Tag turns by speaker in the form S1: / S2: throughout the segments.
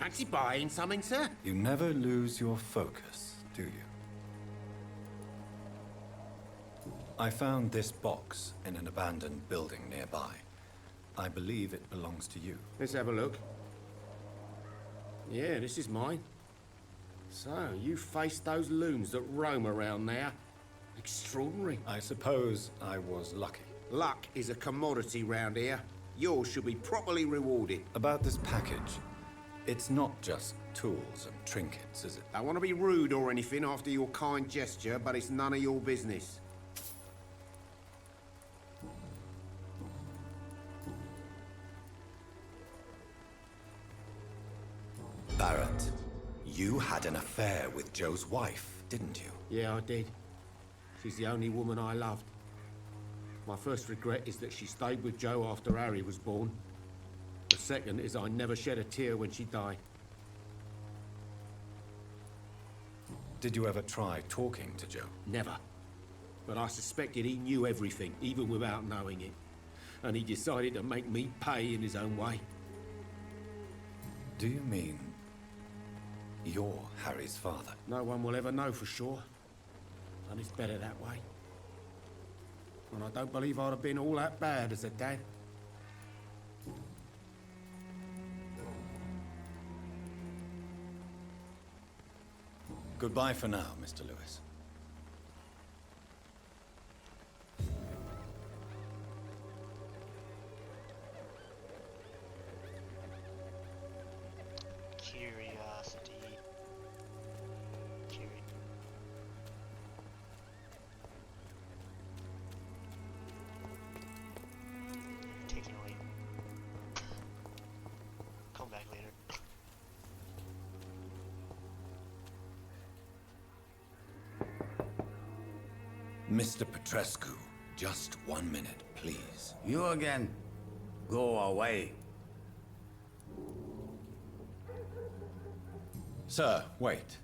S1: Fancy buying something, sir?
S2: You never lose your focus, do you? I found this box in an abandoned building nearby. I believe it belongs to you.
S1: Let's have a look. Yeah, this is mine. So, you faced those loons that roam around there. Extraordinary.
S2: I suppose I was lucky.
S1: Luck is a commodity round here. Yours should be properly rewarded.
S2: About this package, it's not just tools and trinkets, is it?
S1: I want to be rude or anything after your kind gesture, but it's none of your business.
S2: Barrett, you had an affair with Joe's wife, didn't you?
S1: Yeah, I did. She's the only woman I loved. My first regret is that she stayed with Joe after Harry was born. The second is I never shed a tear when she died.
S2: Did you ever try talking to Joe?
S1: Never. But I suspected he knew everything, even without knowing it. And he decided to make me pay in his own way.
S2: Do you mean you're Harry's father?
S1: No one will ever know for sure. And it's better that way. And I don't believe I'd have been all that bad as a dad.
S2: Goodbye for now, Mr. Lewis.
S3: Curiosity. Taking away. Come back later.
S2: Mr. Petrescu, just 1 minute, please.
S4: You again? Go away.
S2: Sir, wait.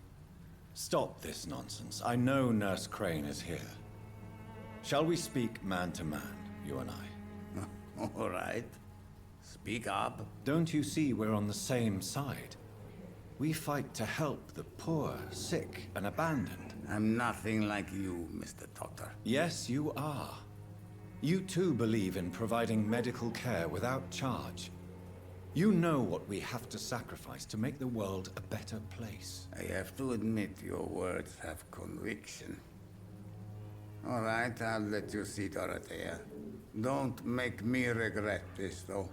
S2: Stop this nonsense. I know Nurse Crane is here. Shall we speak man to man, you and I?
S4: All right. Speak up.
S2: Don't you see we're on the same side? We fight to help the poor, sick, and abandoned.
S4: I'm nothing like you, Mr. Doctor.
S2: Yes, you are. You too believe in providing medical care without charge. You know what we have to sacrifice to make the world a better place.
S4: I have to admit your words have conviction. All right, I'll let you see Dorothea. Don't make me regret this, though.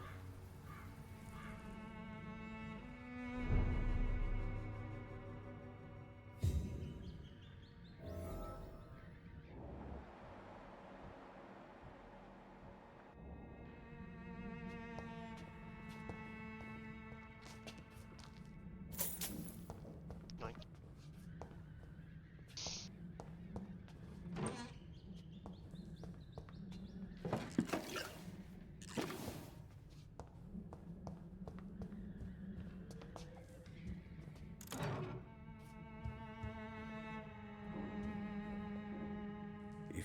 S3: Like,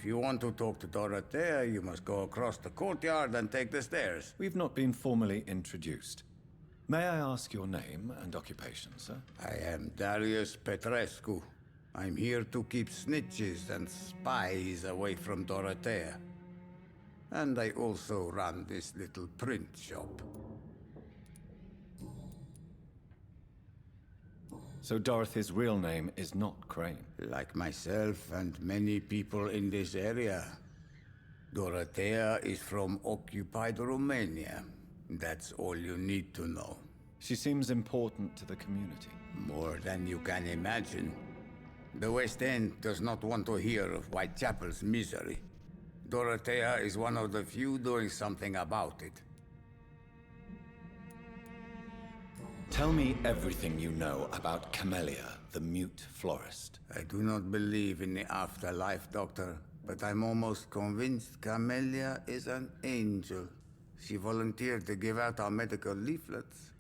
S4: If you want to talk to Dorothea, you must go across the courtyard and take the stairs.
S2: We've not been formally introduced. May I ask your name and occupation, sir?
S4: I am Darius Petrescu. I'm here to keep snitches and spies away from Dorothea. And I also run this little print shop.
S2: So Dorothy's real name is not Crane.
S4: Like myself and many people in this area, Dorothea is from occupied Romania. That's all you need to know.
S2: She seems important to the community.
S4: More than you can imagine. The West End does not want to hear of Whitechapel's misery. Dorothea is one of the few doing something about it.
S2: Tell me everything you know about Camellia, the mute florist.
S4: I do not believe in the afterlife, Doctor, but I'm almost convinced Camellia is an angel. She volunteered to give out our medical leaflets.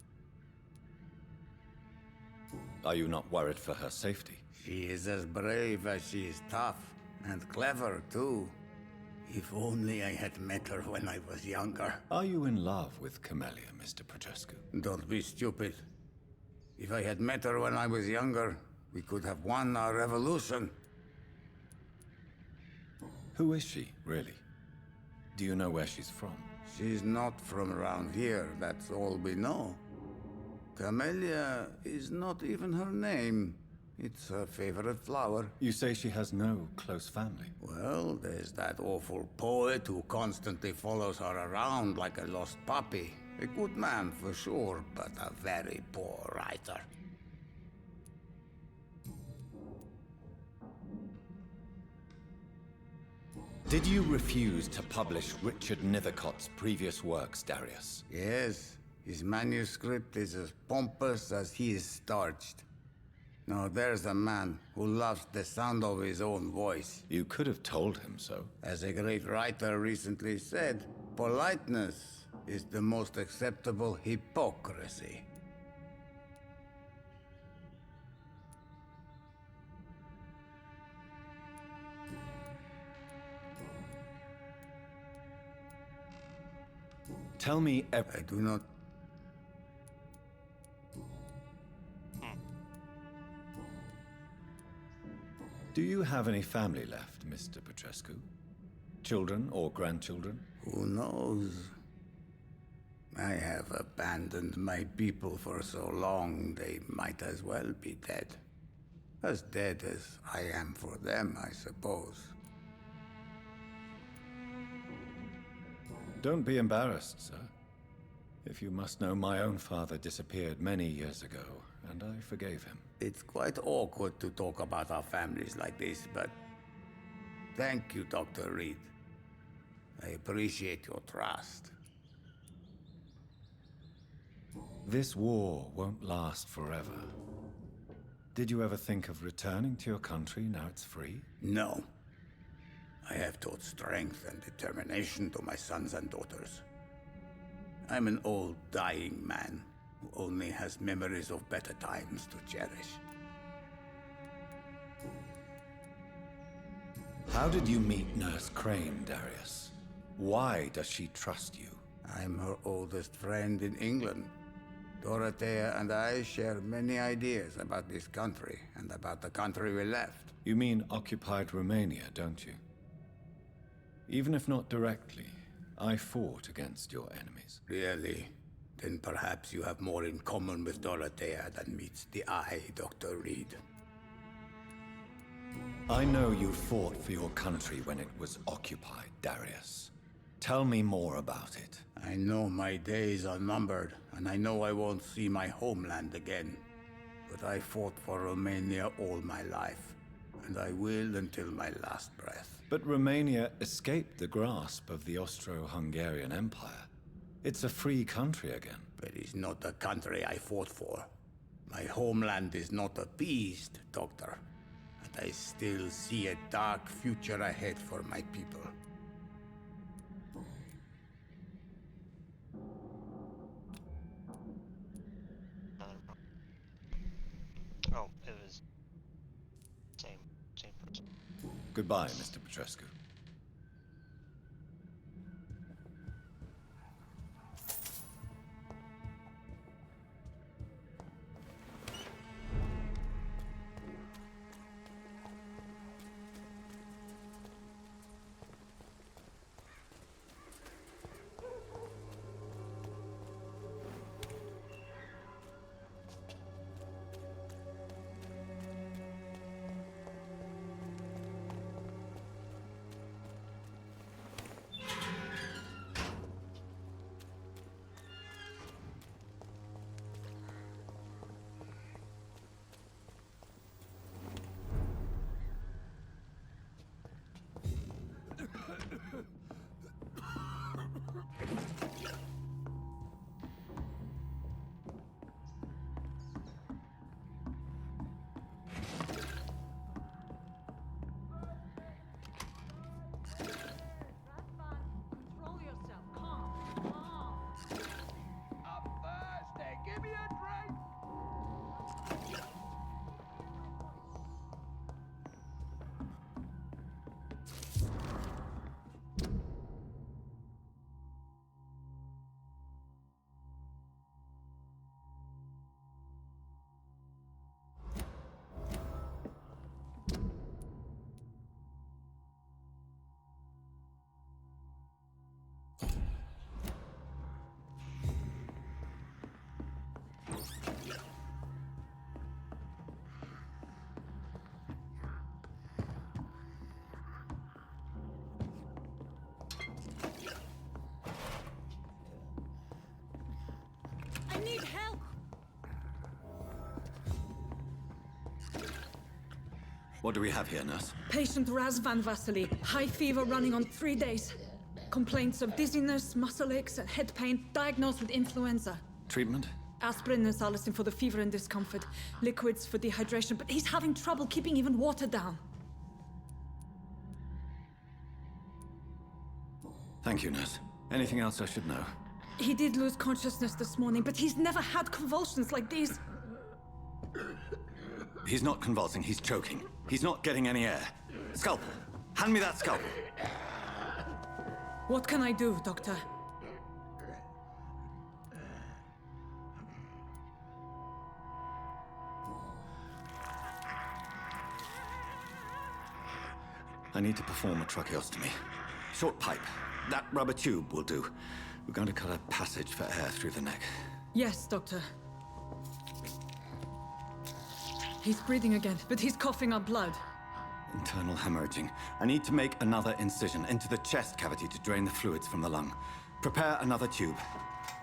S2: Are you not worried for her safety?
S4: She is as brave as she is tough, and clever, too. If only I had met her when I was younger.
S2: Are you in love with Camellia, Mr. Petrescu?
S4: Don't be stupid. If I had met her when I was younger, we could have won our revolution.
S2: Who is she, really? Do you know where she's from?
S4: She's not from around here, that's all we know. Camellia is not even her name. It's her favorite flower.
S2: You say she has no close family.
S4: Well, there's that awful poet who constantly follows her around like a lost puppy. A good man for sure, but a very poor writer.
S2: Did you refuse to publish Richard Nethercott's previous works, Darius?
S4: Yes, his manuscript is as pompous as he is starched. Now there's a man who loves the sound of his own voice.
S2: You could have told him so.
S4: As a great writer recently said, politeness is the most acceptable hypocrisy.
S2: Tell me
S4: I do not...
S2: Do you have any family left, Mr. Petrescu? Children or grandchildren?
S4: Who knows? I have abandoned my people for so long, they might as well be dead. As dead as I am for them, I suppose.
S2: Don't be embarrassed, sir. If you must know, my own father disappeared many years ago, and I forgave him.
S4: It's quite awkward to talk about our families like this, but... Thank you, Dr. Reed. I appreciate your trust.
S2: This war won't last forever. Did you ever think of returning to your country now it's free?
S4: No. I have taught strength and determination to my sons and daughters. I'm an old, dying man who only has memories of better times to cherish.
S2: How did you meet Nurse Crane, Darius? Why does she trust you?
S4: I'm her oldest friend in England. Dorothea and I share many ideas about this country and about the country we left.
S2: You mean occupied Romania, don't you? Even if not directly, I fought against your enemies.
S4: Really? Then perhaps you have more in common with Dorothea than meets the eye, Dr. Reed.
S2: I know you fought for your country when it was occupied, Darius. Tell me more about it.
S4: I know my days are numbered, and I know I won't see my homeland again. But I fought for Romania all my life, and I will until my last breath.
S2: But Romania escaped the grasp of the Austro-Hungarian Empire. It's a free country again.
S4: But it's not the country I fought for. My homeland is not appeased, Doctor. And I still see a dark future ahead for my people.
S3: Oh, it was same person.
S2: Goodbye, Mr. Petrescu.
S5: need help!
S2: What do we have here, nurse?
S5: Patient Razvan Vasily. High fever running on 3 days. Complaints of dizziness, muscle aches, and head pain. Diagnosed with influenza.
S2: Treatment?
S5: Aspirin and salicin for the fever and discomfort. Liquids for dehydration, but he's having trouble keeping even water down.
S2: Thank you, nurse. Anything else I should know?
S5: He did lose consciousness this morning, but he's never had convulsions like these.
S2: He's not convulsing, he's choking. He's not getting any air. Scalpel! Hand me that scalpel!
S5: What can I do, Doctor?
S2: I need to perform a tracheostomy. Short pipe. That rubber tube will do. We're going to cut a passage for air through the neck.
S5: Yes, Doctor. He's breathing again, but he's coughing up blood.
S2: Internal hemorrhaging. I need to make another incision into the chest cavity to drain the fluids from the lung. Prepare another tube.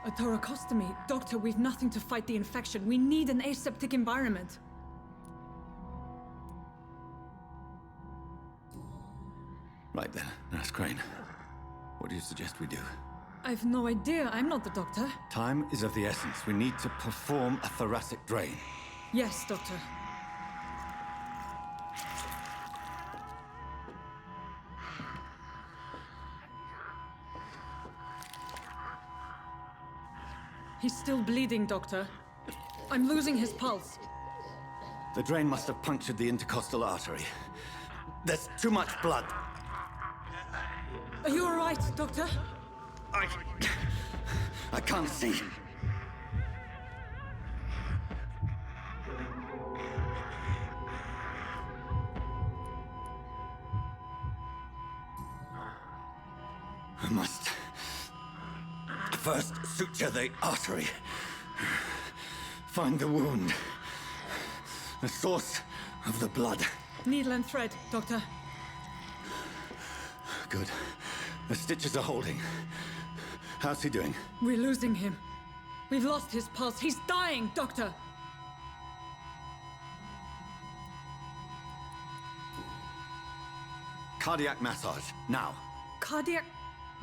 S5: A thoracostomy? Doctor, we've nothing to fight the infection. We need an aseptic environment.
S2: Right then, Nurse Crane. What do you suggest we do?
S5: I've no idea. I'm not the doctor.
S2: Time is of the essence. We need to perform a thoracic drain.
S5: Yes, Doctor. He's still bleeding, Doctor. I'm losing his pulse.
S2: The drain must have punctured the intercostal artery. There's too much blood.
S5: Are you all right, Doctor?
S2: I can't see. I must first suture the artery. Find the wound. The source of the blood.
S5: Needle and thread, Doctor.
S2: Good. The stitches are holding. How's he doing?
S5: We're losing him. We've lost his pulse. He's dying, Doctor!
S2: Cardiac massage, now.
S5: Cardiac...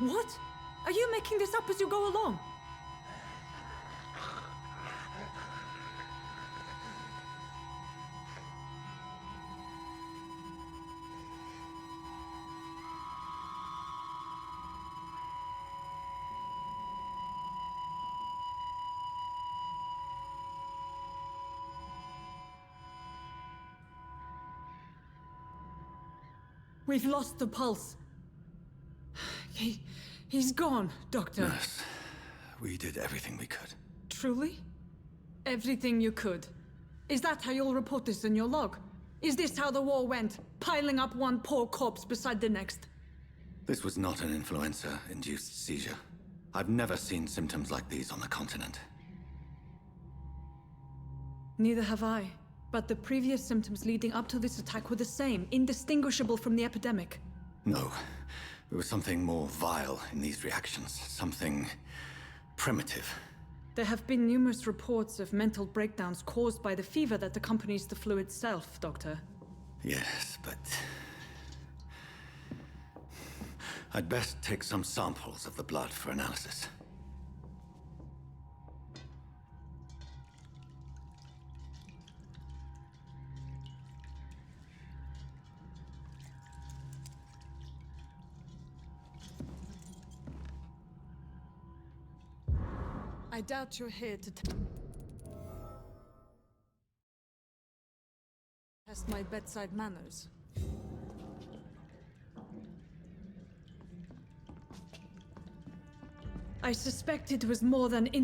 S5: What? Are you making this up as you go along? We've lost the pulse. He's gone, Doctor.
S2: Nurse, we did everything we could.
S5: Truly? Everything you could. Is that how you'll report this in your log? Is this how the war went? Piling up one poor corpse beside the next?
S2: This was not an influenza-induced seizure. I've never seen symptoms like these on the continent.
S5: Neither have I. But the previous symptoms leading up to this attack were the same, indistinguishable from the epidemic.
S2: No. There was something more vile in these reactions. Something primitive.
S5: There have been numerous reports of mental breakdowns caused by the fever that accompanies the flu itself, Doctor.
S2: Yes, but... I'd best take some samples of the blood for analysis.
S5: I doubt you're here to test my bedside manners. I suspect it was more than